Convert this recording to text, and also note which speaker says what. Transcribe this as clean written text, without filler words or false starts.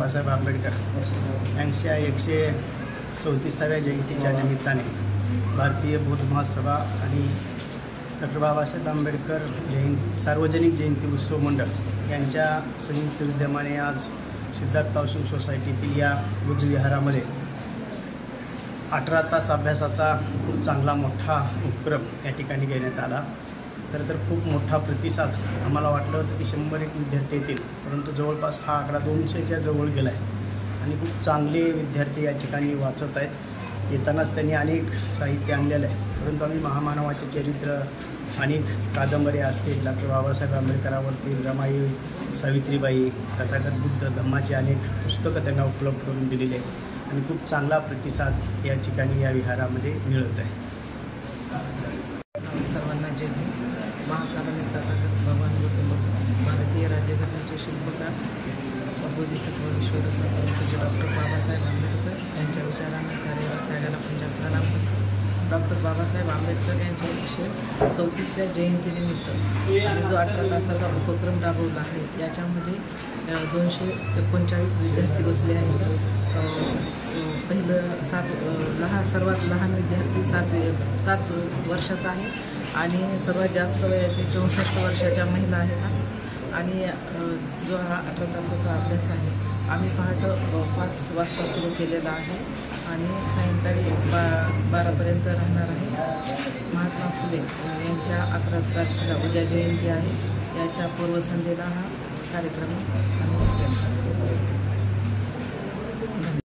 Speaker 1: बाबासाहेब आंबेडकर यांच्या 134व्या जयंतीच्या निमित्ताने भारतीय बौद्ध महासभा आणि डॉक्टर बाबासाहेब आंबेडकर सार्वजनिक जयंती उत्सव मंडळ यांच्या संयुक्त विद्यमाने आज सिद्धार्थ हाऊसिंग सोसायटीतील या बुद्ध विहारामध्ये 18 तास अभ्यासाचा खूप चांगला मोठा उपक्रम या ठिकाणी घेण्यात आला। तर खूप मोठा प्रतिसाद आम्हाला वाटलं होतं की 100-1 विद्यार्थी येतील, परंतु जवळपास हा आकडा 200च्या जवळ गेला आहे आणि खूप चांगले विद्यार्थी या ठिकाणी वाचत आहेत। येतानाच त्यांनी अनेक साहित्य आणलेलं आहे, परंतु आम्ही महामानवाचे चरित्र, अनेक कादंबऱ्या असतील, डॉक्टर बाबासाहेब आंबेडकरांवरती रमाई, सावित्रीबाई, तथागत बुद्ध, धम्माची अनेक पुस्तकं त्यांना उपलब्ध करून दिलेली आहेत आणि खूप चांगला प्रतिसाद या ठिकाणी या विहारामध्ये मिळत आहे।
Speaker 2: सर्वांना जय हिंद। महाकाल तथागत भगवान गौतम भारतीय राज्यघटनेचे शिल्पकार बोधिसत्व विश्वरत्न डॉक्टर बाबासाहेब आंबेडकर यांच्या विचारांना कार्यरत राहिलेला पंजाब प्रणाम करतो। डॉक्टर बाबासाहेब आंबेडकर यांच्या 134व्या जयंतीनिमित्त आणि जो 18 तासाचा उपक्रम राबवला आहे याच्यामध्ये 239 विद्यार्थी बसले आहेत। पहिलं सर्वात लहान विद्यार्थी 7 वर्षाचा आहे आणि सर्वात जास्त वयाचे 64 वर्षाच्या महिला आहेत। आणि जो हा 18 तासाचा अभ्यास आहे आम्ही पहाटे 5 वाजता सुरू केलेला आहे आणि सायंकाळी 12पर्यंत राहणार आहे। महात्मा फुले यांच्या 11 तारखेला उद्या जयंती आहे, याच्या पूर्वसंध्येला हा कार्यक्रम आम्ही